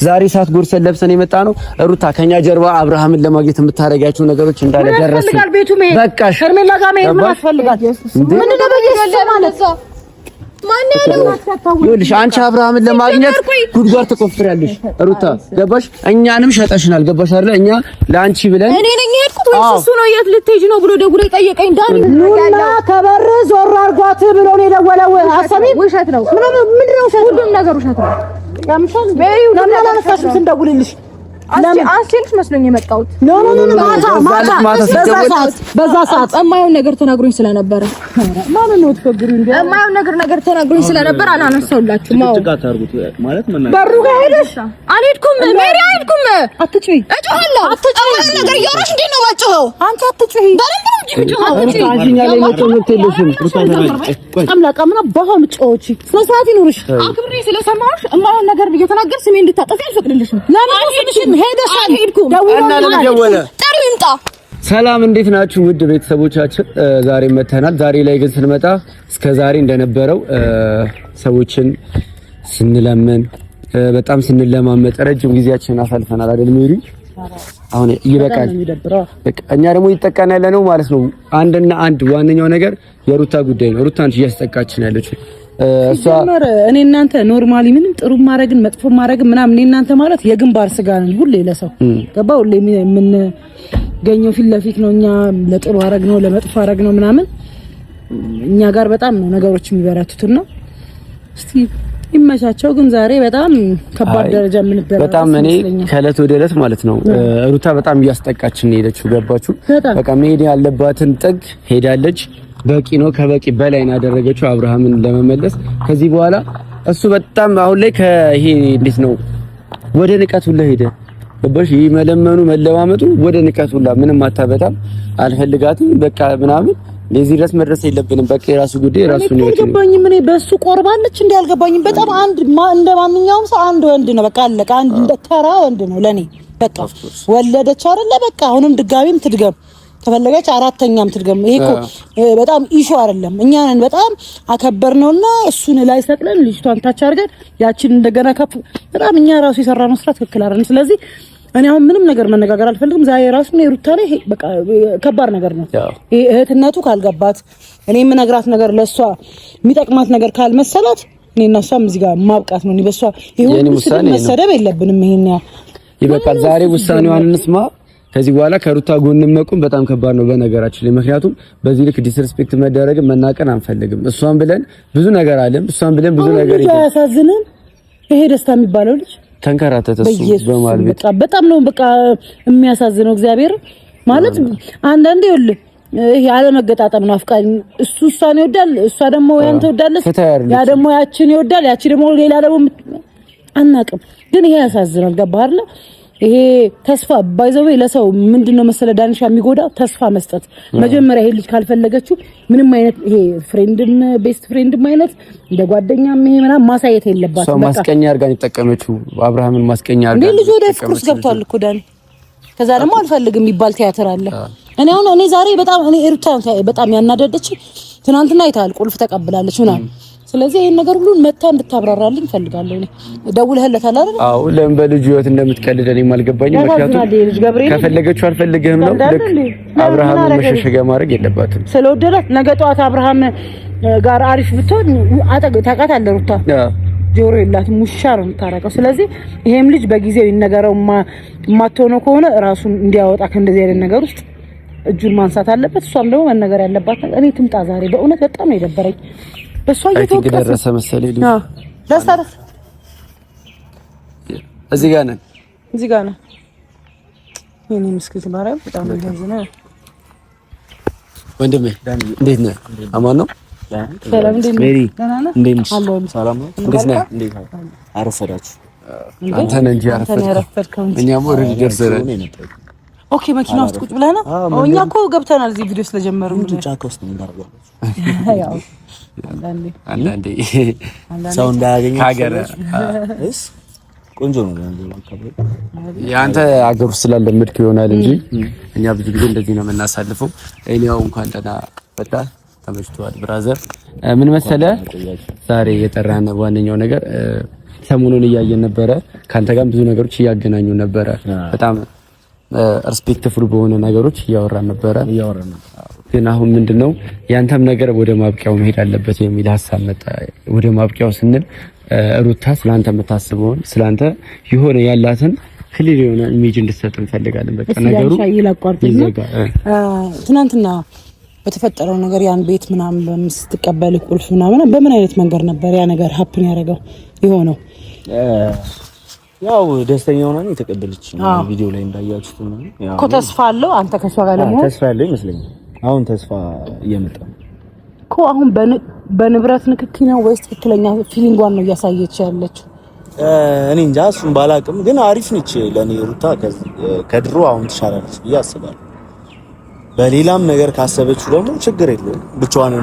ዛሬ ሰዓት ጎርሰን ለብሰን የመጣ ነው። ሩታ ከኛ ጀርባ አብርሃምን ለማግኘት የምታረጋቸው ነገሮች እንዳለ ደረሱ። በቃ ሸርሜላ ጋር መሄድ ምን ያስፈልጋል? ምን እንደበየሽ ማለት ነው። ማን ያለው ይኸውልሽ፣ አንቺ አብርሃምን ለማግኘት ጉድጓድ ትቆፍሪያለሽ ሩታ፣ ገባሽ? እኛንም ሸጠሽናል፣ ገባሽ አይደል? እኛ ለአንቺ ብለን እኔ ነኝ የሄድኩት ወይስ እሱ ነው? የት ልትሄጂ ነው ብሎ ደውሎ ጠየቀኝ። ዳኒ ኑና ከበር ዞር አድርጓት ብሎ ነው የደወለው። አሰሚ ውሸት ነው። ምንድን ነው ውሸት? ሁሉም ነገር ውሸት ነው። ያምሻል በይው ለምን አላነሳሽም ስንደውልልሽ? አንቺልሽ መስሎኝ የመጣሁት ማታ በዛ ሰዓት እማየውን ነገር ተናግሮኝ ስለነበረ ማን ነው ተፈግሩ እንዴ? እማየውን ነገር ተናግሮኝ ስለነበረ አላነሳውላችሁም። ማለት በሩ ጋር ሄደሽ አልሄድኩም። ሜሪ አልሄድኩም። አትጭይ እጮሃለሁ። እማየውን ነገር እያወራሽ እንዴት ነው የማጮኸው? አንቺ አትጭይ። በደንብ ነው እንጂ የምጮኸው። አንቺኛ ላይ መጮህ የለሽም። አምላካ ምን አባሁም ጮቺ ስለሰዓት ይኑርሽ። አክብሬ ስለሰማሁሽ እማየውን ነገር እየተናገር ስሜ እንድታጠፊ አልፈቅድልሽም። ለምን ሄደሽ አልሄድኩም። ደውሎ ጠሪው ይምጣ። ሰላም እንዴት ናችሁ ውድ ቤተሰቦቻችን? ዛሬ መተናል። ዛሬ ላይ ግን ስንመጣ እስከ ዛሬ እንደነበረው ሰዎችን ስንለምን በጣም ስንለማመጥ ረጅም ጊዜያችንን አሳልፈናል አይደል ሜሪ? አሁን ይበቃል። እኛ ደግሞ እየተጠቃን ያለ ነው ማለት ነው። አንድና አንድ ዋነኛው ነገር የሩታ ጉዳይ ነው። ሩታን እያስጠቃችን ያለችው እኔ እናንተ ኖርማሊ ምንም ጥሩ ማረግን መጥፎ ማረግን ምናምን እኔ እናንተ ማለት የግንባር ስጋ ነን። ሁሌ ለሰው ገባው ሁሌ ምን ገኘው ፊት ለፊት ነው። እኛ ለጥሩ አረግ ነው ለመጥፎ አረግ ነው ምናምን እኛ ጋር በጣም ነው ነገሮች የሚበረቱትና እስቲ ይመቻቸው። ግን ዛሬ በጣም ከባድ ደረጃ የምንበረው በጣም እኔ ከእለት ወደ እለት ማለት ነው ሩታ በጣም እያስጠቃችን ሄደችው። ገባችሁ? በቃ መሄድ ያለባትን ጥግ ሄዳለች። በቂ ነው፣ ከበቂ በላይ ነው ያደረገችው አብርሃምን ለመመለስ። ከዚህ በኋላ እሱ በጣም አሁን ላይ ከይሄ እንዴት ነው ወደ ንቀት ሁላ ሄደ። ገባሽ? ይሄ መለመኑ መለማመጡ ወደ ንቀት ሁላ ምንም አታበጣም። አልፈልጋትም በቃ ምናምን ለዚህ ድረስ መድረስ የለብንም። በቃ የራሱ ጉዳይ ራሱ ነው። አልገባኝም። እኔ በሱ ቆርባለች እንዴ? አልገባኝም። በጣም አንድ እንደ ማንኛውም ሰው አንድ ወንድ ነው። በቃ አለቀ። አንድ እንደ ተራ ወንድ ነው ለኔ። በቃ ወለደች አይደለ? በቃ አሁንም ድጋሚም ትድገም ከፈለገች አራተኛም ትድገም። ይሄ እኮ በጣም ኢሹ አይደለም። እኛ ነን በጣም አከበርነውና እሱን ላይ ሰቅለን ልጅቷን ታች አድርገን ያቺን እንደገና ከፍ በጣም እኛ ራሱ የሰራነው ስራ ትክክል አይደለም። ስለዚህ እኔ አሁን ምንም ነገር መነጋገር አልፈልግም። ዛሬ ራሱ ነው ሩታ ላይ በቃ ከባድ ነገር ነው። ይሄ እህትነቱ ካልገባት እኔ የምነግራት ነገር ለሷ የሚጠቅማት ነገር ካልመሰላት እኔ እና እሷም እዚህ ጋር ማብቃት ነው። በሷ ይሄን መሰደብ የለብንም። ይሄን ይበቃል። ዛሬ ውሳኔዋን እንስማ። ከዚህ በኋላ ከሩታ ጎን መቆም በጣም ከባድ ነው በነገራችን ላይ። ምክንያቱም በዚህ ልክ ዲስሪስፔክት መደረግን መናቀን አንፈልግም። እሷን ብለን ብዙ ነገር አለን። እሷን ብለን ብዙ ነገር ያሳዝነን። ይሄ ደስታ የሚባለው ልጅ ተንከራተተ እሱ በማል ቤት በጣም ነው በቃ የሚያሳዝነው። እግዚአብሔር ማለት አንዳንዴ ይኸውልህ ይሄ አለመገጣጠም ነው። አፍቃሪ እሱ እሷን ይወዳል፣ እሷ ደግሞ ያን ትወዳለች፣ ያ ደግሞ ያቺን ይወዳል፣ ያቺ ደግሞ ሌላ ደግሞ አናቅም። ግን ይሄ ያሳዝናል። ገባህ አይደል? ይሄ ተስፋ ባይዘው ለሰው ምንድነው መሰለ ዳንሻ የሚጎዳው ተስፋ መስጠት። መጀመሪያ ይሄ ልጅ ካልፈለገችው ምንም አይነት ይሄ ፍሬንድም ቤስት ፍሬንድም አይነት እንደ ጓደኛም ይሄ ምናምን ማሳየት የለባትም። ሰው ማስቀኛ አርጋን የተጠቀመችው አብርሃምን ማስቀኛ አርጋ እንዴ ልጅ ወደ ፍቅር ውስጥ ገብቷል እኮ ዳኒ። ከዛ ደግሞ አልፈልግም የሚባል ቲያትር አለ። እኔ ዛሬ በጣም ሩታ በጣም ያናደደች ትናንትና አይታል ቁልፍ ተቀብላለች ምናምን። ስለዚህ ይሄን ነገር ሁሉ መታ እንድታብራራልኝ ፈልጋለሁ። እኔ ደውለህለታል አይደል? አዎ። ለምን በልጁ ህይወት እንደምትቀልደኝ አልገባኝም። ምክንያቱም ከፈለገችው አልፈልግህም ነው። ልክ አብርሃም መሸሸጊያ ማድረግ የለባትም። ስለወደዳት ነገ ጠዋት አብርሃም ጋር አሪፍ ብትሆን ታውቃታለህ ሩታ ጆሮ የላትም ሙሻ ነው የምታረቀው። ስለዚህ ይሄም ልጅ በጊዜው ይነገረው ማትሆነው ከሆነ ራሱን እንዲያወጣ ከእንደዚህ አይነት ነገር ውስጥ እጁን ማንሳት አለበት። እሷም ደግሞ መነገር ያለባት እኔ ትምጣ ዛሬ በእውነት በጣም ነው የደበረኝ። በሷ እየተወቀሰ ደረሰ መሰለኝ። ደረሰ። እዚህ ጋር ነን። የኔ ምስኪን ማርያም በጣም ያዘነ ወንድሜ እንዴት ነህ? አማን ነው? ሰላም እንዴት ነህ? ሜሪ እንዴት ነህ? ሰላም ነው? እንዴት ነህ? አረፈዳችሁ? አንተ ነህ እንጂ አረፈድከው። እኛም ወሬ ደርሰናል። ኦኬ መኪና ውስጥ ቁጭ ብለህ ነው? እኛ እኮ ገብተናል እዚህ ቪዲዮ ስለጀመሩ ነው። ጫካ ውስጥ ምን ታደርጋለች? ያው አንዳንዴ ሰው እንዳያገኝ ሀገር ቆንጆ ነው። ያንተ ሀገር ውስጥ ስላለመድክ ይሆናል እንጂ እኛ ብዙ ጊዜ እንደዚህ ነው የምናሳልፈው። እኔው እንኳን ደህና መጣ ተመችቷል ብራዘር። ምን መሰለህ ዛሬ የጠራን ዋነኛው ነገር ሰሞኑን እያየን ነበረ። ካንተ ጋር ብዙ ነገሮች እያገናኙ ነበረ። በጣም ሪስፔክትፉል በሆነ ነገሮች እያወራን ነበረ። ግን አሁን ምንድነው ያንተም ነገር ወደ ማብቂያው መሄድ አለበት የሚል ሀሳብ መጣ። ወደ ማብቂያው ስንል ሩታ ስላንተ የምታስበውን ስላንተ የሆነ ያላትን ክሊር የሆነ ኢሜጅ እንድትሰጥ እንፈልጋለን። በቃ ነገሩ ትናንትና በተፈጠረው ነገር ያን ቤት ምናምን በምስትቀበል ቁልፍ ምናምን በምን አይነት መንገድ ነበር ያ ነገር ሀፕን ያደረገው የሆነው? ያው ደስተኛ ሆና ነው የተቀበለች። ቪዲዮ ላይ እንዳያችሁት ነው። ያው እኮ ተስፋ አለው አንተ ከሷ ጋር ለመሆን ተስፋ ያለው ይመስለኛል። አሁን ተስፋ እየመጣ እኮ አሁን በንብረት ንክኪ ነው ወይስ ትክክለኛ ፊሊንጓን ነው እያሳየች ያለችው? እኔ እንጃ እሱን ባላቅም፣ ግን አሪፍ ነች ለኔ ሩታ ከድሮ አሁን ትሻላለች ብዬ አስባለሁ። በሌላም ነገር ካሰበችው ደግሞ ችግር የለውም ብቻዋን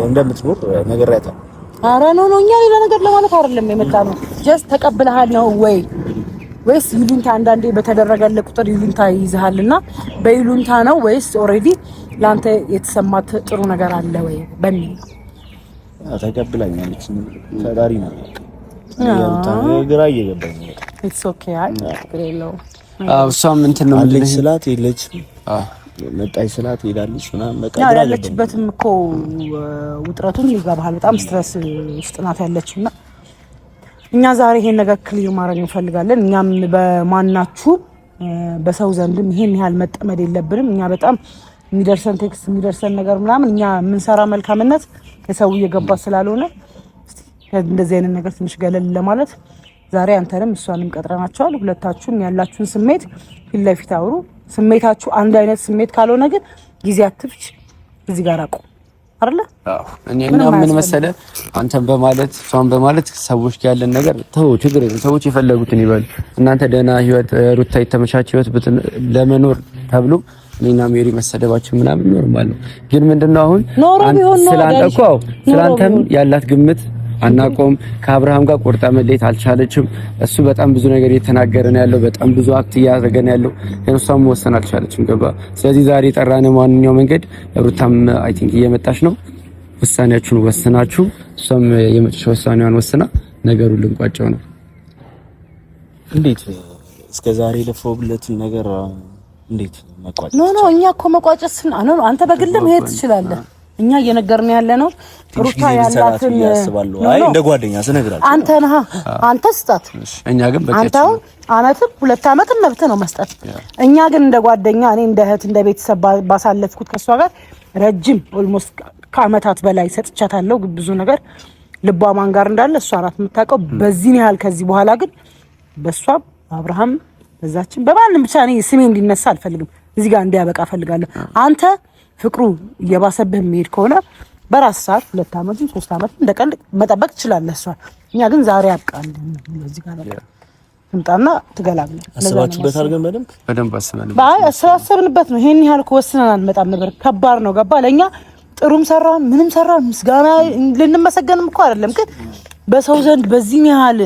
እንደምትኖር ነገር ያታ ኧረ ነው እኛ ሌላ ነገር ለማለት አይደለም የመጣ ነው። ጀስት ተቀብለሃል ነው ወይስ ይሉንታ? አንዳንዴ በተደረገለ ቁጥር ይሉንታ ይይዝሃልና በይሉንታ ነው ወይስ ኦሬዲ ላንተ የተሰማት ጥሩ ነገር አለ ወይ በሚል ተቀብላኛለች። ፈጣሪ ነው ግራ እየገባኝ ነው። ኢትስ ኦኬ አይ ግሬሎ እሷም እንትን ነው ልጅ ስላት የለች መጣይ ስላት ሄዳለች ምናምን በቃ ያለችበትም እኮ ውጥረቱን ይገባሃል። በጣም ስትረስ ውስጥ ናት ያለችውና እኛ ዛሬ ይሄን ነገር ክሊር ማድረግ እንፈልጋለን። እኛም በማናችሁ በሰው ዘንድም ይሄን ያህል መጠመድ የለብንም። እኛ በጣም የሚደርሰን ቴክስት የሚደርሰን ነገር ምናምን እኛ የምንሰራ መልካምነት ለሰው እየገባ ስላልሆነ እንደዚህ አይነት ነገር ትንሽ ገለል ለማለት ዛሬ አንተንም እሷንም ቀጥረናቸዋል። ሁለታችሁም ያላችሁን ስሜት ፊት ለፊት አውሩ። ስሜታችሁ አንድ አይነት ስሜት ካልሆነ ግን ጊዜ አትፍጭ፣ እዚህ ጋር አቁ አይደለ? አዎ እኛ ምን መሰለህ አንተን በማለት እሷን በማለት ሰዎች ጋር ያለን ነገር ተው፣ ችግር የለም። ሰዎች የፈለጉትን ይበሉ። እናንተ ደህና ህይወት ሩታ የተመቻቸ ህይወት ለመኖር ተብሎ እኔና ሜሪ መሰደባችን ምናምን ኖርማል ነው። ግን ምንድነው አሁን ስላንተም ያላት ግምት አናቆም። ከአብርሃም ጋር ቆርጣ መለየት አልቻለችም። እሱ በጣም ብዙ ነገር እየተናገረ ነው ያለው፣ በጣም ብዙ አክት እያደረገ ነው ያለው። እሷም መወሰን አልቻለችም። ገባ? ስለዚህ ዛሬ የጠራነው ማንኛው መንገድ ሩታም አይ ቲንክ እየመጣች ነው። ውሳኔያችሁን ወስናችሁ እሷም የመጨረሻ ውሳኔዋን ወስና ነገሩን ልንቋጨው ነው። እንዴት እስከዛሬ ለፈውብለትን ነገር እንዴት መቋጨት? ኖ እኛ እኮ መቋጨት አንተ በግልም ሄድ ትችላለህ። እኛ እየነገርን ያለ ነው ሩታ ያላትን ያስባሉ። አይ እንደ ጓደኛ ስነግራለሁ አንተ ስጣት። እኛ ግን አንተው አመትም 2 አመትም መብት ነው መስጠት። እኛ ግን እንደ ጓደኛ እኔ እንደ እህት እንደ ቤተሰብ ባሳለፍኩት ከሷ ጋር ረጅም ኦልሞስት ከአመታት በላይ ሰጥቻታለሁ። ብዙ ነገር ልቧ ማን ጋር እንዳለ እሷ ናት የምታውቀው። በዚህ ያህል ከዚህ በኋላ ግን በሷም አብርሃም በዛችን በማንም ብቻ እኔ ስሜ እንዲነሳ አልፈልግም። እዚህ ጋር እንዲያበቃ ፈልጋለሁ። አንተ ፍቅሩ እየባሰብህ የሚሄድ ከሆነ በራስ ሰዓት 2 አመት 3 አመት እንደቀል መጠበቅ ትችላለህ። እሷ እኛ ግን ዛሬ አብቃል። እዚህ ጋር ነው እንጣና ትገላግለ አስባችሁበት አድርገን በደንብ አስበንበት ነው። ይሄን ያህል ወስነን አንመጣም ነበር። ከባድ ነው። ገባ? ለኛ ጥሩም ሰራ ምንም ሰራ ምስጋና ልንመሰገንም እኮ አይደለም። ግን በሰው ዘንድ በዚህ ያህል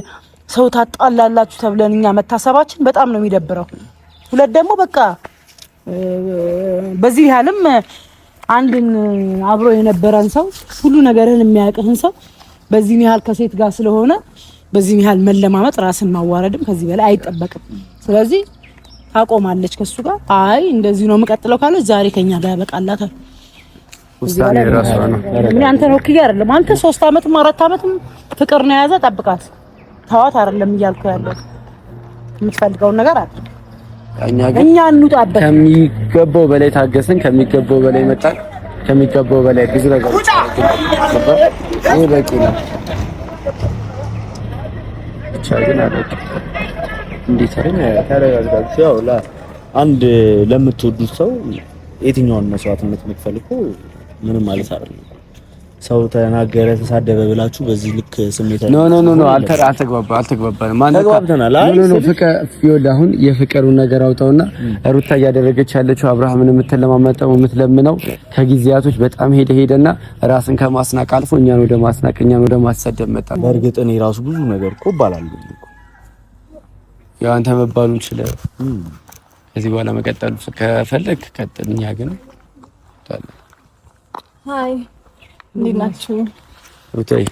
ሰው ታጣላላችሁ ተብለን እኛ መታሰባችን በጣም ነው የሚደብረው። ሁለት ደግሞ በቃ በዚህ ያህልም አንድን አብሮ የነበረን ሰው ሁሉ ነገርን የሚያውቅህን ሰው በዚህ ያህል ከሴት ጋር ስለሆነ በዚህ ያህል መለማመጥ ራስን ማዋረድም ከዚህ በላይ አይጠበቅም። ስለዚህ ታቆማለች ከሱ ጋር። አይ እንደዚህ ነው የምቀጥለው ካለች ዛሬ ከኛ ጋር ያበቃላታል። ውሳኔ ራሷ ነው። ምን አንተ ነው ክያ አይደለም። አንተ 3 አመትም 4 አመትም ፍቅር ነው የያዘ ጠብቃት። ተዋት አይደለም እያልኩ ያለው የምትፈልገው ነገር አለ። እኛ እንውጣበት። ከሚገባው በላይ ታገስን፣ ከሚገባው በላይ መጣን፣ ከሚገባው በላይ ብዙ ነገር ይሄ በቂ ነው። ብቻ ግን አለች እንዴት ተረጋግታችሁ ያው አንድ ለምትወዱት ሰው የትኛውን መስዋዕትነት የምትፈልጉ ምንም ማለት አይደለም። ሰው ተናገረ ተሳደበ ብላችሁ በዚህ ልክ ስሜት ኖ አልተግባባንም። ማን ተግባብተናል። አይ ፍቅር ይወል አሁን የፍቅሩን ነገር አውጣውና ሩታ እያደረገች ያለችው አብርሃምን የምትለማመጠው የምትለምነው ከጊዜያቶች በጣም ሄደና ራስን ከማስናቅ አልፎ እኛን ወደ ማስናቅ እኛን ወደ ማሰደብ መጣ። በእርግጥ እኔ ራሱ ብዙ ነገር እኮ እባላለሁ። ያው አንተ መባሉን ችለህ ከዚህ በኋላ መቀጠሉ ከፈለክ ቀጥል። እኛ ግን ሃይ እንዴት ናችሁ? ሩታይ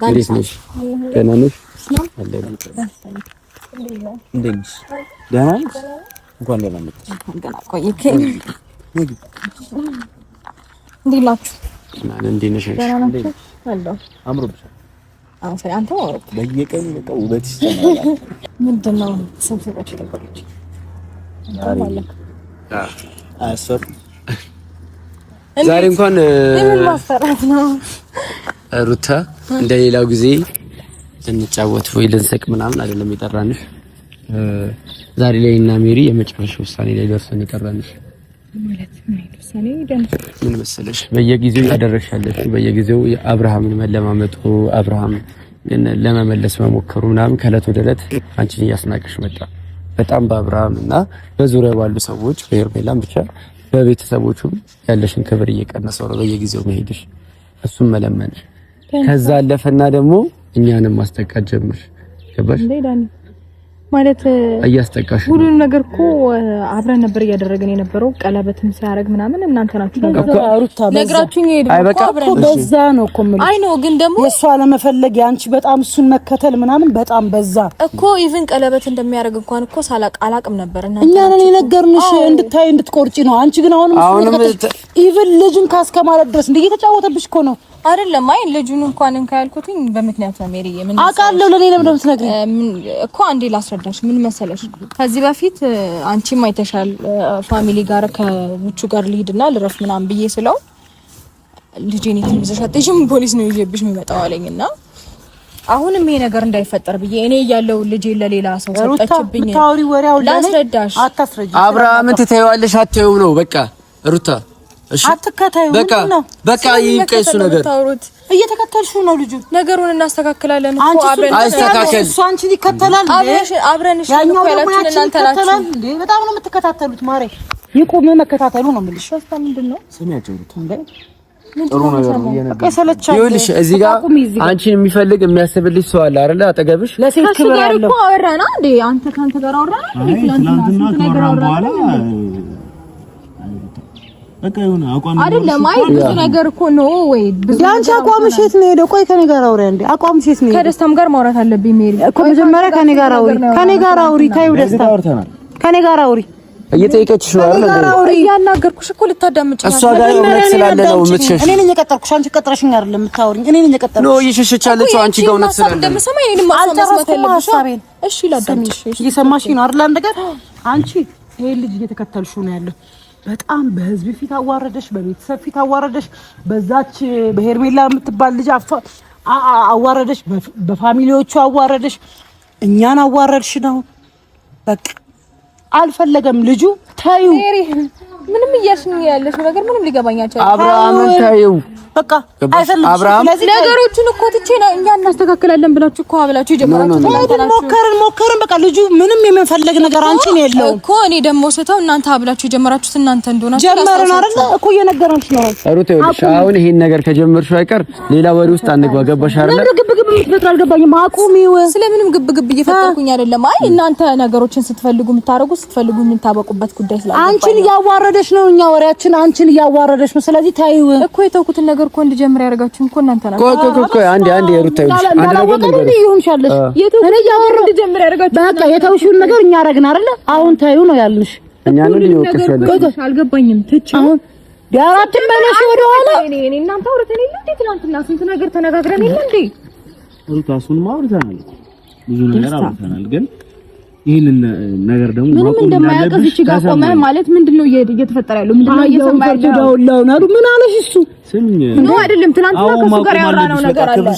እንዴት ነሽ? ደህና ነሽ? እንኳን ደህና መጣሽ። ገና ቆይከኝ። እንዴት ናችሁ? እንዴት ነሽ? አለሁ። አምሮብሻል። አዎ ሰላም አንተ ወር በየቀኑ በቃ ውበት ይስተናል። ምንድነው ሰምሰጣችሁ ተቆርጭ አሰር ዛሬ እንኳን ምን ማስፈራት ነው? ሩታ እንደሌላው ጊዜ እንጫወት ወይ ልንስቅ ምናምን አይደለም የጠራንሽ። ዛሬ ላይ እና ሜሪ የመጨረሻ ውሳኔ ላይ ደርሰን የጠራንሽ ማለት ምን ውሳኔ ደንስ ምን መሰለሽ፣ በየጊዜው ያደረሻለሽ በየጊዜው አብርሃምን መለማመጡ አብርሃም ግን ለመመለስ መሞከሩ ምናምን ከእለት ወደ እለት አንቺን እያስናቀሽ መጣ። በጣም በአብርሃም እና በዙሪያ ባሉ ሰዎች በሄርሜላም ብቻ በቤተሰቦቹም ያለሽን ክብር እየቀነሰው ነው በየጊዜው መሄድሽ፣ እሱም መለመንሽ። ከዛ አለፈና ደግሞ እኛንም ማስጠቃት ጀምርሽ። ገባሽ ማለት እያስጠቃሽ ሁሉንም ነገር እኮ አብረን ነበር እያደረግን የነበረው። ቀለበትም ሲያደርግ ምናምን እናንተ ናችሁ ነግራችሁኝ ሄድኩ አብረን። በዛ ነው እኮ ምን አይ ነው ግን ደግሞ የሷ ለመፈለግ ያንቺ በጣም እሱን መከተል ምናምን በጣም በዛ እኮ። ኢቭን ቀለበት እንደሚያደርግ እንኳን እኮ አላቅም ነበር። እና እኛ ነን የነገርንሽ እንድታይ እንድትቆርጪ ነው። አንቺ ግን አሁንም ኢቭን ልጅን ካስከማለት ድረስ እንደ እየተጫወተብሽ እኮ ነው አይደለም? አይ ልጁን እንኳን እንካልኩትኝ በምክንያት ነው ሜሪዬ። ምን አውቃለሁ። ለኔ ለምን እንደምትነግሪኝ እኮ አንዴ ላስረዳሽ። ምን መሰለሽ ከዚህ በፊት አንቺም አይተሻል። ፋሚሊ ጋር ከውቹ ጋር ልሂድና ልረፍ ምናምን ብዬ ስለው ልጄን ይዘሻትሽም ፖሊስ ነው ይዤብሽ የሚመጣው አለኝና አሁንም ይሄ ነገር እንዳይፈጠር ብዬ እኔ ያለው ልጄ ለሌላ ሰው ሰጠችብኝ። ታውሪ ወሬው ላስረዳሽ። አታስረጂ። አብርሃምን ትተይዋለሽ አትተይው ነው በቃ ሩታ። እሺ አትከታዩ ነው በቃ ይቀሱ ነገር እየተከተልሽው ነው ልጁ። ነገሩን እናስተካክላለን እኮ አብረን አይስተካከል። እሱ አንቺ ይከተላል አብረን እሺ ነው ያላችሁ እናንተ ናችሁ እንዴ? በጣም ነው የምትከታተሉት። ማሬ ይቁም መከታተሉ ነው የምልሽ። ሻስታ ምንድነው ስሚያቸው እንዴ? ጥሩ ነገር ነው እየነገርኩሽ። ከሰለቻችሁ ይኸውልሽ እዚህ ጋር አንቺን የሚፈልግ የሚያስብልሽ ሰው አለ አይደል? አጠገብሽ ለሴት ክብር ያለው እኮ አወራና እንዴ? አንተ ካንተ ጋር አወራና እንዴ? ትናንትና ከወራን በኋላ በቃ ይሁን አቋም አይደለም። አይ ብዙ ነገር እኮ ነው ወይ ብዙ ያንቺ አቋምሽ የት ነው ሄደው? ቆይ ከኔ ጋር አውሪ እንዴ። አቋምሽ የት ነው? ከደስታም ጋር ማውራት አለብኝ ሜሪ እኮ መጀመሪያ ከኔ ጋር አውሪ። ከኔ ጋር አውሪ። ታዩ ደስታ ከኔ ጋር አውሪ። እየጠየቀችሽ ነው አይደል? እያናገርኩሽ እኮ ልታዳምጪ ነው። እሷ ጋር እውነት ስላለ ነው የምትሸሽ። እኔ ነኝ የቀጠርኩሽ፣ አንቺ ቀጥረሽኝ አይደለም የምታወሪኝ። እኔ ነኝ የቀጠርኩሽ። ነው እየሸሸች ያለችው አንቺ ጋር እውነት ስላለ ነው። እንደምሰማ እኔንም ማሳመስ ሀሳቤን እሺ ላዳምጪሽ። እየሰማሽኝ ነው አይደል? አንድ ነገር አንቺ ይሄ ልጅ እየተከተልሽው ነው ያለው። በጣም በህዝብ ፊት አዋረደሽ፣ በቤተሰብ ፊት አዋረደሽ፣ በዛች በሄርሜላ የምትባል ልጅ አዋረደሽ፣ በፋሚሊዎቹ አዋረደሽ፣ እኛን አዋረድሽ ነው በቃ። አልፈለገም ልጁ። ታዩ ምንም እያልሽኝ ያለሽ ነገር ምንም ሊገባኝ አልቻለም። አብርሃምን ታዩ በቃ አይፈልግም። ስለዚህ ነገሮችን እኮ ትቼ ነው እኛ እናስተካክላለን ብላችሁ እኮ አብላችሁ ጀመራችሁ። ሞከርን በቃ ልጁ ምንም የምንፈልግ ነገር አንቺን የለውም እኮ እኔ ደግሞ ስተው እናንተ አብላችሁ ጀመራችሁት። እናንተ እንደሆናችሁ ጀመርን አይደል እኮ እየነገርንሽ ነው። ሩት ይኸውልሽ አሁን ይሄን ነገር ከጀመርሽው አይቀር ሌላ ወሬ ውስጥ አንግባ። ገባሽ አይደል? ግብግብ የምትፈጥሩ አልገባኝም። አቁሚው። ስለምንም ግብግብ እየፈጠርኩኝ አይደለም። አይ እናንተ ነገሮችን ስትፈልጉ የምታረጉ ስትፈልጉ የምታበቁበት ጉዳይ ስላለ አንቺን እያዋረደሽ ነው። እኛ ወሬያችን አንቺን እያዋረደሽ ነው። ስለዚህ ታዩ እኮ የተውኩትን ነገር እኮ እንድጀምር ያደርጋችሁ እኮ እናንተ ናችሁ። ቆይ አንዴ ሩት ይኸውልሽ አንድ ነገር ይሁንሻለሽ። እኔ እያወራሁ እንድጀምር ያደርጋችሁ በቃ የተውሽውን ነገር እኛ አረግን አይደል? አሁን ታዩ ነው ያልንሽ። እኛ ነው ይወቅሻለሽ። አልገባኝም። ትች አሁን ዳራትን በለሽ ወደ ኋላ እኔ እናንተ አውርተን የለ እንዴ? ትናንትና ስንት ነገር ተነጋግረን የለ እንዴ? ሩታሱን ማውርተናል፣ ብዙ ነገር አውርተናል። ግን ይሄንን ነገር ደግሞ ምንም እንደማያውቅ እቺ ጋር ቆመ ማለት ምንድነው እየተፈጠረ ያለው? ምንድነው እየሰማ ያለው? ነው ምን አለሽ እሱ? ነው አይደለም? ትናንትና ከሱ ጋር ያወራነው ነገር አለ።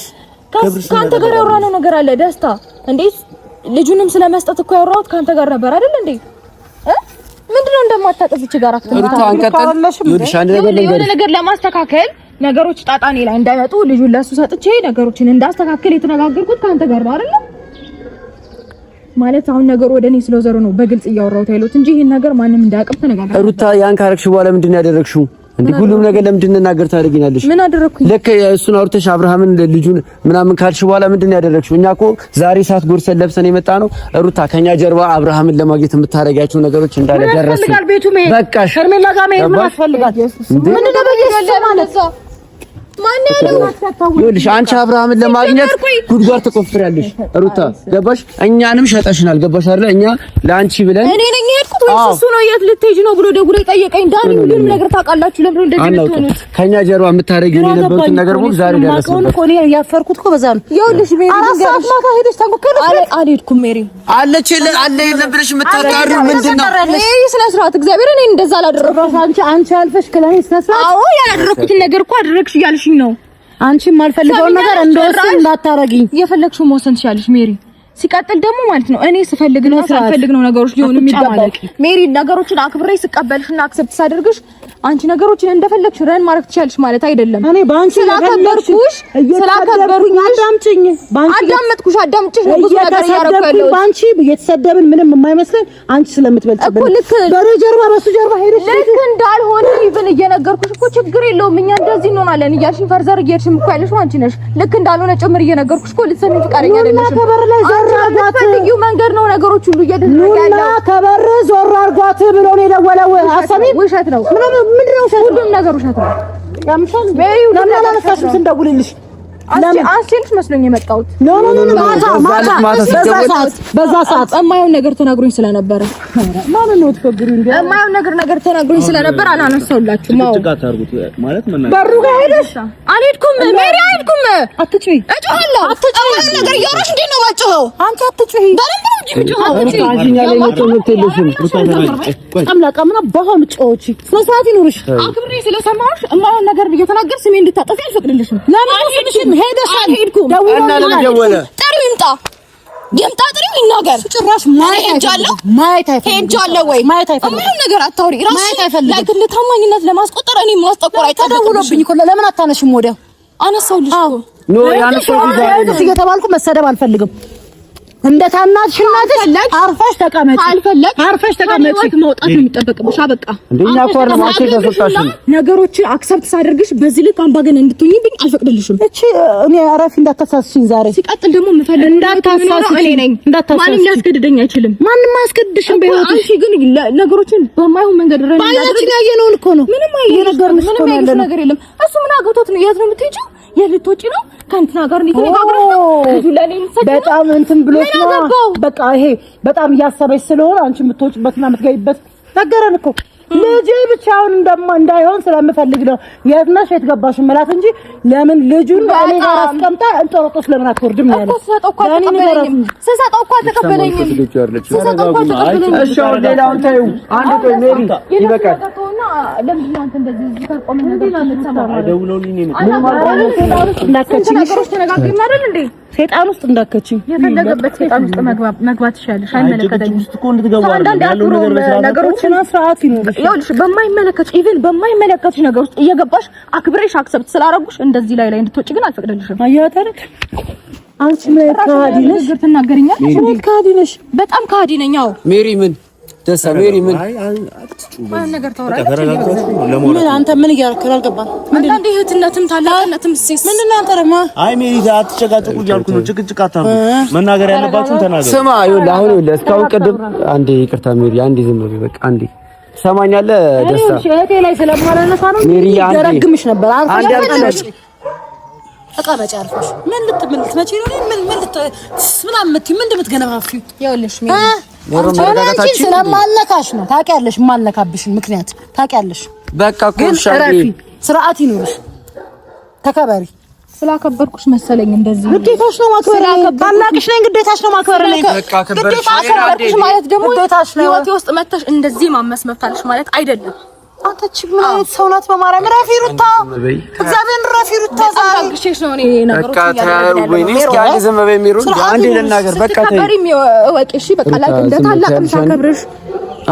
ካንተ ጋር ያወራነው ነገር አለ። ደስታ እንዴት ልጁንም ስለመስጠት እኮ ያወራሁት ካንተ ጋር ነበር አይደል እንዴ? ምንድነው እንደማታውቅ እቺ ጋር ሩታ አንቀጠል ይኸውልሽ አንድ ነገር ለማስተካከል ነገሮች ጣጣኔ ላይ እንዳይመጡ ልጁን ለሱ ሰጥቼ ነገሮችን እንዳስተካክል የተነጋገርኩት ካንተ ጋር ነው አይደል? ማለት አሁን ነገሩ ወደኔ ስለዘሩ ነው በግልጽ እያወራሁት ያለሁት እንጂ ይሄን ነገር ማንንም እንዳያውቅ ተነጋግረን። ሩታ ያን ካረክሽ በኋላ ምንድነው ያደረግሽው? እንዴ ሁሉም ነገር ለምንድን እናገር ታደርጊናለሽ? ምን አደረኩኝ? ለከ እሱን አውርተሽ አብርሃምን ልጁን ምናምን ካልሽ በኋላ ምንድነው ያደረግሽው? እኛ እኮ ዛሬ ሰዓት ጎርሰን ለብሰን የመጣ ነው። ሩታ ከኛ ጀርባ አብርሃምን ለማግኘት የምታረጋቸው ነገሮች እንዳለ ደረሱ። በቃ ሸርሜላ ጋር መሄድ ምን ያስፈልጋል? ምን ደበየሽ ማለት ማን ያለው? ይኸውልሽ አንቺ አብርሃምን ለማግኘት ጉድጓድ ትቆፍሪያለሽ ሩታ ገባሽ? እኛንም ሸጠሽናል ገባሽ አይደል? እኛ ለአንቺ ብለን እኔ ነኝ የሄድኩት ወይስ እሱ ነው? የት ልትሄጂ ነው ብሎ ደውሎ ጠየቀኝ። ዳኒ ሁሉንም ነገር ታውቃላችሁ። ለምን እንደዚህ ልትሆኑት? ከኛ ጀርባ የምታረጊው የነበሩት ነገር ሁሉ ዛሬ ደረሰበት እኮ እኔ ያፈርኩት እኮ በዛ ነው። ይኸውልሽ ሜሪ አራት ማታ ሄደሽ ታንቆከለሽ አልሄድኩም። ሜሪ አለች አለ የለም ብለሽ የምታጣሪው ምንድነው? ሜሪ ስነ ስርዓት እግዚአብሔር እኔ እንደዛ አላደረኩም። አንቺ አልፈሽ ከላኔ ስነ ስርዓት አዎ ያደረኩትን ነገር እኮ አደረግሽ እያልሽኝ ነው። አንቺ የማልፈልገውን ነገር እንደወሰን እንዳታረጊኝ የፈለግሽው መወሰን ትችያለሽ ሜሪ። ሲቀጥል ደግሞ ማለት ነው እኔ ስፈልግ ነው ሳልፈልግ ነው ነገሮች ሊሆኑ የሚገባው። ሜሪ ነገሮችን አክብሬ ስቀበልሽና አክሰፕት ሳደርግሽ አንቺ ነገሮችን እንደፈለግሽ ረን ማድረግ ትችያለሽ ማለት አይደለም። እኔ ባንቺ ስላከበርኩሽ አዳምጪኝ። ባንቺ አዳምጪሽ ነው ብዙ ነገር ያረጋለው። ባንቺ እየተሰደብን ምንም የማይመስለን አንቺ ስለምትበልጥብን እኮ ልክ በጀርባ በሱ ጀርባ ሄደሽ ልክ እንዳልሆነ ኢቭን እየነገርኩሽ እኮ ችግር የለውም እኛ እንደዚህ እንሆናለን እያልሽኝ ፈርዘር እየሄድሽም እኮ ያለሽው አንቺ ነሽ። ልክ እንዳልሆነ ጭምር እየነገርኩሽ እኮ ልትሰሚኝ ፍቃደኛ አይደለሽም። በፈልጊው መንገድ ነው ነገሮች ሁሉ እየደረገ ያለው። ከበር ዞር አርጓት ብሎ ነው የደወለው። አሰሚ ውሸት ነው። ምንድን ነው? ሁሉም ነገር ውሸት ነው። ያምሻል በይው። ለምን አላነሳሽም ስንደውልልሽ? አንቺ መስሎኝ የመጣሁት በዛ ሰዓት የማየውን ነገር ተናግሮኝ ስለነበረ ማንን ነው ትፈግሪው? እንዴ የማየውን ነገር ተናግሮኝ ስለነበረ አላነሳሁላችሁም። ማለት በሩ ጋር ሄደሽ አልሄድኩም። ሜሪ አልሄድኩም። አትጩይ። እጮሃለሁ። አትጩይ ነገር እያወራሽ እንዴት ነው የማጮኸው? አንቺ አትጩይ። በደንብ ነው እንጂ የምጮኸው። አትጩይ። አጂኛ ላይ መጮህ የለሽም። አምላካምና በሆም ጮቺ መስዋዕት ይኑርሽ። አክብሬ ስለሰማሁሽ የማየውን ነገር እየተናገር ስሜ እንድታጠፊ አልፈቅድልሽም። ለምን ሄደሽ አልሄድኩም። ደወለ ጥሪው ይምጣ ጥሪው ይናገር። ጭራሽ ማየት ሄጃለሁ ወይ ማየት አይፈልግም። ምንም ነገር አታውሪ። ራስሽ ለግል ታማኝነት ለማስቆጠር እኔ ማስጠቆር ተደውሎብኝ እኮ ለምን አታነሽም? ወዲያው አነሳውልሽ እኮ ኖ ያነሳው ቢዛይ እየተባልኩ መሰደብ አልፈልግም። እንደ ታናሽ እናትሽ አርፈሽ ተቀመጪ። አርፈሽ ተቀመጪ። መውጣት ነው የሚጠበቅብሽ። አበቃ እንደኛ ኮር ማቼ ተሰጣሽ ነገሮችን አክሰፕት ሳደርግሽ በዚህ ልክ አምባገነን እንድትሆኚብኝ አልፈቅድልሽም። እቺ እኔ አረፍ እንዳታሳስሽኝ ዛሬ። ሲቀጥል ደግሞ የምፈልገው እንዳታሳስሽኝ እኔ ነኝ። ማንም ሊያስገድደኝ አይችልም። ማንም አያስገድድሽም በህይወትሽ። አንቺ ግን ነገሮችን በማይሆን መንገድ ረን ባይናችን ያየነውን እኮ ነው። ምንም አይነገርሽ ነገር የለም። እሱ ምን አገቶት ነው? የት ነው የምትሄጂው? የልትወጪ ነው ከእንትና ጋር እንድትነጋገር ነው። በጣም እንትን ብሎሽ ነው። በቃ ይሄ በጣም እያሰበች ስለሆነ አንቺ የምትወጪበትና የምትገቢበት ነገረን እኮ ልጅ ብቻውን እንዳይሆን ስለምፈልግ ነው። የት ነሽ የት ገባሽ እምላት እንጂ ለምን ልጁን እኔ ጋር አስቀምጣ እንጦሮጦስ ለምን አትወርድም ነው ያለው። ስሰጠው እኮ አልተቀበለኝም። እሺ አሁን ሌላውን ተይው። አንድ ቆይ ሜሪ ይበቃል። ለምን እናንተ እንደዚህ እዚህ ጋር ቆመን ደውለውልኝ ነው ምን ማለት ነው? እንዳከችኝ ነገሮች ተነጋግረን አይደል እንዴ? ሰይጣን ውስጥ እንዳከችኝ የፈለገበት ሰይጣን ውስጥ መግባት ይሻልሽ። አይመለከተኝም እኮ እንድትገባ ያለው ነገር በስርዓት ነገሮችን ስርዓት ይኖርሽ። ይኸውልሽ በማይመለከትሽ ነገር ውስጥ እየገባሽ አክብሬሽ አክሰፕት ስላደረጉሽ እንደዚህ ላይ እንድትወጪ ግን አልፈቅድልሽም። አያታረክ አንቺ ምን ካዲ ነሽ? ትናገሪኛለሽ? ምን ካዲ ነሽ? በጣም ካዲ ነኝ። አዎ ሜሪ ምን ደሳ ሜሪ ምን ማን ነገር ታወራለች? ምን አንተ ምን እያደረክ አልገባም። አንዳንዴ እህትነትም ታላቅነትም ሲስ ምንድን ነው አንተ ደግሞ? አይ ሜሪ አትጨቃጨቁ እያልኩ ነው። ጭቅጭቅ አታርጉ። መናገር ያለባችሁን ተናገሩ። ስማ ይኸውልህ አሁን ይኸውልህ እስካሁን ቅድም አንዴ ይቅርታ ሜሪ አንዴ ዝም በይ በቃ አንዴ ሰማኛለህ ደስታ እህቴ ላይ ስለማላነሳ ነው ሜሪ አንዴ ደረግምሽ ነበር አንዴ አልተነሽ ተቀመጪ አርፈሽ ምን ልትመልስ መቼ ነው ምን ምንድን የምትገነፋፊው? ይኸውልሽ አንቺ ስለማልነካሽ ነው ታውቂያለሽ። የማልነካብሽን ምክንያት ታውቂያለሽ። በቃ ኮልሻ ስርዓት ይኑርሽ፣ ተከበሪ። ስላከበርኩሽ መሰለኝ እንደዚህ ግዴታሽ ነው ማክበር። ታላቅሽ ነኝ፣ ግዴታሽ ነው ማክበር። ግዴታሽ ማለት ደግሞ ህይወቴ ውስጥ መተሽ እንደዚህ ማመስ መብታለሽ ማለት አይደለም። አንተ ምን አይነት ሰው ናት? በማርያም ረፊ ሩታ፣ እግዚአብሔር ረፊ ሩታ። ዛሬ ግሽሽ ነው እኔ ነገሮች በቃ ታዩ ወይኔ እስኪ አንዴ ዝም በይ ሜሪ አንዴ ልናገር በቃ ተይ ተከበሪም ወቂ እሺ በቃ ላይ እንደ ታላቅ ምሳከብርሽ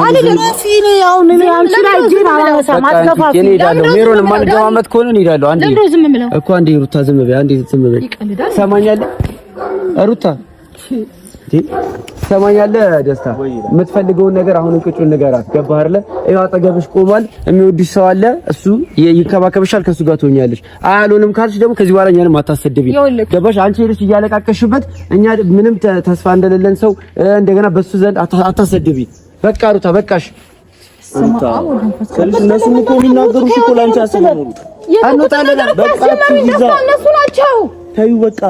አለ ረፊ ነው ያው ነው አንቺ ላይ ግን አላሰ ማስከፋት እኔ ሄዳለሁ። ሜሮን ማንደማመጥ ከሆነ እሄዳለሁ። አንዴ ለምን ዝም ብለው እኮ አንዴ ሩታ ዝም በይ አንዴ ዝም በይ ሰማኛለህ ሩታ ሰማኛለህ ደስታ የምትፈልገውን ነገር አሁን እንቅጩን ንገራት። ገባህ አይደለ? ይኸው አጠገብሽ ቆሟል። የሚወድሽ ሰው አለ። እሱ ይከባከብሻል። ከሱ ጋር ትሆኛለሽ። አያልሆንም ካልሽ ደግሞ ከዚህ በኋላ እኛንም አታሰድቢኝ። ገባሽ? አንቺ ሄደሽ እያለቃቀሽበት እኛ ምንም ተስፋ እንደሌለን ሰው እንደገና በሱ ዘንድ አታሰድቢኝ። በቃ ሩታ በቃሽ። እነሱም እኮ የሚናገሩት እኮ ላንቺ አስበው አንወጣለን። በቃ እነሱ ናቸው። ተይው በቃ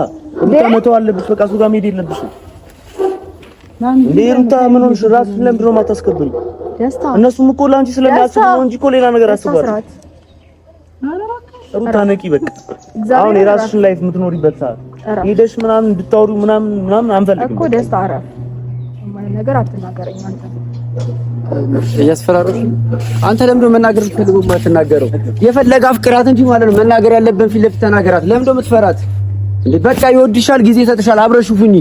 ሩታ መተው አለብሽ። በቃ እሱ ጋር መሄድ የለብሽም እንዴ ሩታ። ምን ሆነሽ? እራስሽ ለምንድን ነው የማታስከብሪው? እነሱም እኮ ላንቺ ስለሚያስቡ ነው እንጂ እኮ ሌላ ነገር አስባለሁ። ሩታ ነቂ በቃ። አሁን የራስሽን ላይፍ የምትኖሪበት ሰዓት ሄደሽ ምናምን እንድታወሩ ምናምን አንፈልግም እኮ። ደስታ አረፍ ነገር አትናገረኝ አንተ። እያስፈራሩሽ አንተ ለምንድን ነው መናገር የምትፈልገው? የማትናገረው የፈለገ አፍቅራት እንጂ ማለት ነው። መናገር ያለብን ፊት ለፊት ተናገራት። ለምንድን ነው የምትፈራት? እንዴ በቃ ይወድሻል፣ ጊዜ ይሰጥሻል፣ አብረሽ ሁኚ።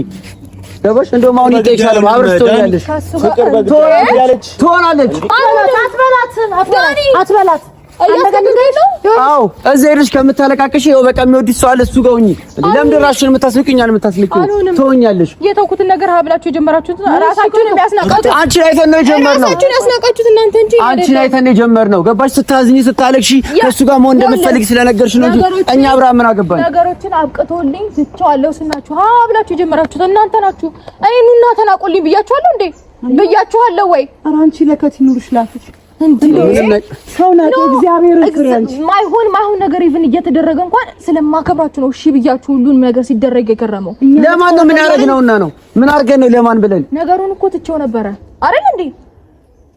ደበሽ እንደውም አሁን ይጠይሻል፣ አብረሽ ትሆኛለሽ። ፍቅር በግዳለች ትሆናለች። አትበላት አዎ እዚህ ሄደሽ ከምታለቃቅሽ ይኸው በቃ የሚወድሽ ሰው አለ፣ እሱ ጋር ሁኚ። ለምንድን ራስሽን የምታስልቂኝ? የምታስልቂኝ ትሆኛለሽ። የተውኩትን ነገር ሀብላችሁ የጀመራችሁት ራሳችሁን የሚያስናቃችሁ አንቺን አይተን ነው የጀመርነው። ራሳችሁን ያስናቃችሁት እናንተ እንጂ አንቺን አይተን ነው የጀመርነው። ገባሽ? ስታዝኝ ስታለቅሺ ከእሱ ጋር መሆን እንደምትፈልጊ ስለነገርሽ ነው እንጂ እኛ አብረን ምን አገባን? ነገሮችን አብቅቶልኝ ትቼዋለሁ ስናችሁ ሀብላችሁ የጀመራችሁት እናንተ ናችሁ። እኔኑና ተናቆልኝ ብያችኋለሁ እንዴ? ብያችኋለሁ ወይ? ኧረ አንቺ ለከት ይኑርሽ ላፍሽ ሰው ናት። እግዚአብሔር ይክራንቺ ማይሆን ነገር ኢቭን እየተደረገ እንኳን ስለማከብራችሁ ነው እሺ ብያችሁ ሁሉንም ነገር ሲደረግ የከረመው። ለማን ነው ምን ያደረግነውና ነው? ምን አድርገን ነው ለማን ብለን? ነገሩን እኮ ትቼው ነበረ አይደል እንዴ?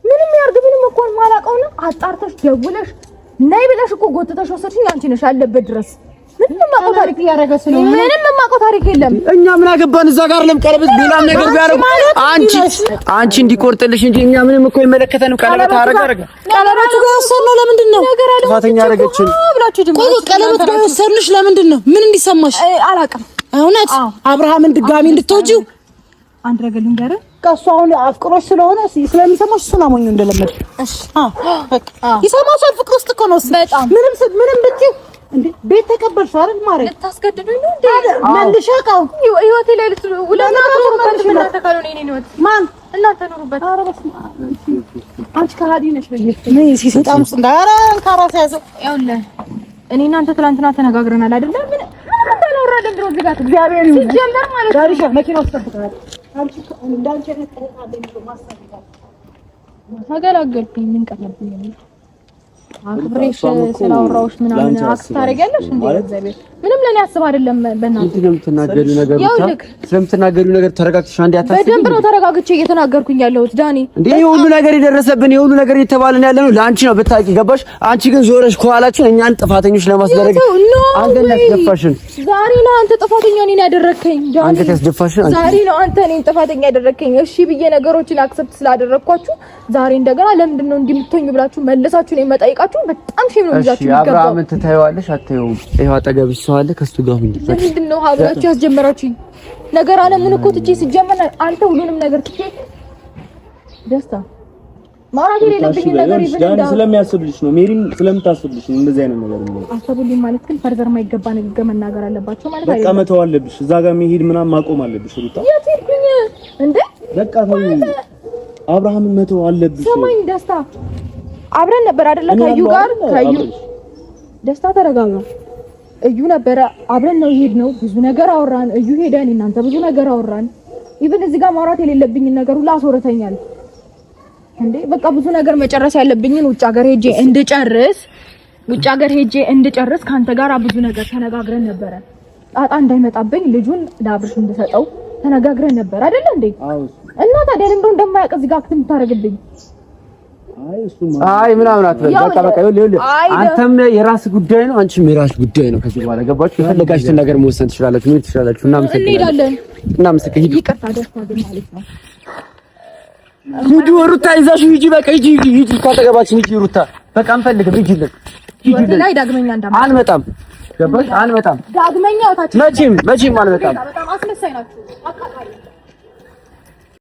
ምንም ያርግ ምንም እኮ ማላውቀው ነው። አጣርተሽ ደውለሽ ነይ ብለሽ እኮ ጎትተሽ ወሰድሽኝ አንቺ ነሽ አለበት ድረስ። ምንም ማቆ ታሪክ ያረጋ ስለሆነ ምንም ማቆ ታሪክ የለም። እኛ ምን አገባን? እዛ ጋር ለምቀረበት ሌላም ነገር ቢያረግ አንቺ እንዲቆርጥልሽ እንጂ እኛ ምንም እኮ ይመለከተንም። ቀለበት አረጋ ቀለበቱ ጋር ወሰድነው ለምንድን ነው? ጥፋተኛ አረገችን። ቆይ ቀለበት ጋር ወሰድንሽ ለምንድን ነው? ምን እንዲሰማሽ አላውቅም። እውነት አብርሃምን ድጋሚ እንድትወጂው አንድ ነገር ልንገርህ። ከእሱ አሁን አፍቅሮሽ ስለሆነ ስለሚሰማሽ እሱን አሞኝ እንደለመደ እሺ ይሰማሻል። ፍቅር ውስጥ እኮ ነው በጣም ምንም ብትይ እንዴ ቤት ተቀበልሽ አይደል? ማረግ ልታስገድዱኝ ነው እንዴ? መልሽ አቃው ህይወቴ ላይ ለምን አትኖሩበት? ምን ተካሎኔ እኔ ነው ማን እናንተ ኖሩበት። ኧረ በስመ አብ አንቺ ከሃዲ ነሽ። ምን ሲሰጣም እንዳራ ካራስ ያዘው ይኸውልህ እኔ እናንተ ትናንትና ተነጋግረናል አይደል? ምን ተኖራለን ድሮ ዝጋት እግዚአብሔር ይሁን ሲጀመር ማለት ነው። ዳሪሻ መኪና ውስጥ ተፈቀደ አንቺ እንዳንቺ አይነት ተቃለኝ ነው ማስተካከል ተገላገልኩኝ። ምን ቀረብኝ ነው አክብሬሽ ስላወራሁሽ ምናምን አክት ታደርጊያለሽ እንዴ? እግዚአብሔር ምንም ለኔ አስብ አይደለም። በእናትህ ስለምትናገሪው ነገር ተረጋግተሽ አንዴ አታስቢ። በደንብ ነው ተረጋግቼ እየተናገርኩኝ ያለሁት ዳኒ። እንዴ ሁሉ ነገር የደረሰብን የሁሉ ነገር እየተባልን ያለ ነው ለአንቺ ነው ብታውቂ፣ ገባሽ? አንቺ ግን ዞረሽ ከኋላችን እኛን ጥፋተኞች ለማስደረግ አንተን ያስደፋሽን። ዛሬ ነው አንተ ጥፋተኛ እኔን ያደረከኝ ዳኒ። አንተ ያስደፋሽን ዛሬ ነው አንተ እኔን ጥፋተኛ ያደረከኝ። እሺ ብዬ ነገሮችን አክሰፕት ስላደረኳችሁ ዛሬ እንደገና ለምንድን ነው እንዲምትሆኝ ብላችሁ መልሳችሁ ነው የመጣይቃችሁ። በጣም ሼም ነው ይዛችሁ ይገባው። አብርሃምን ትታየዋለሽ አታየውም? ይሄው አጠገብሽ ሰው አለ፣ ከሱ ጋር ሁኚ። ለምንድን ነው አብራችሁ ያስጀመራችሁኝ ነገር? አለ ምን እኮ ትቼ ሲጀመር አንተ ሁሉንም ነገር ትቼ ደስታ ማራቴ የሌለብኝ ነገር ይብን ስለሚያስብልሽ ነው። ሜሪም ስለምታስብልሽ ነው እንደዚህ አይነት ነገር ነው። አሰቡልኝ ማለት ግን ፈርዘር ማይገባ ንግግር መናገር አለባቸው ማለት አይደለም። በቃ መተው አለብሽ። እዛ ጋር መሄድ ምናምን ማቆም አለብሽ ሩታ። የት ሄድኩኝ እንዴ? በቃ አብርሃምን መተው አለብሽ። ሰማኝ ደስታ አብረን ነበር አይደለ? ከዩ ጋር ከዩ ደስታ ተረጋጋ። እዩ ነበረ አብረን ነው የሄድነው። ብዙ ነገር አወራን። እዩ ሄደን እናንተ ብዙ ነገር አወራን። ኢቭን እዚህ ጋር ማውራት የሌለብኝ ነገር ሁሉ አስወርተኛል እንዴ። በቃ ብዙ ነገር መጨረስ ያለብኝን ውጭ ሀገር ሄጄ እንድጨርስ ካንተ ጋር ብዙ ነገር ተነጋግረን ነበረ። ጣጣ እንዳይመጣብኝ ልጁን ለአብርሽ እንድሰጠው ተነጋግረን ነበር አይደል እንዴ? እና ታዲያ ለምን እንደማያውቅ እዚህ ጋር አክትም ታደርግልኝ? አይ ምናምን አትበል። በቃ ይኸውልህ አንተም የራስህ ጉዳይ ነው፣ አንቺም የራስህ ጉዳይ ነው። ከዚህ በኋላ ገባችሁ? የፈለጋችሁትን ነገር መወሰን ትችላላችሁ፣ ምን ትችላላችሁ። እናመሰግናለን። ይቅርታ ደስታ ግን ማለት ነው። ሂጂ ሩታ፣ ይዛሽው ሂጂ። በቃ ሂጂ ካጠገባችን ሂጂ ሩታ። በቃ አንፈልግም። ሂጂልን። ላይ ዳግመኛ እንዳትመጣ። አልመጣም። ገባሽ? አልመጣም። ዳግመኛ ወታችሁ መቼም አልመጣም። በጣም አስመሳይ ናችሁ።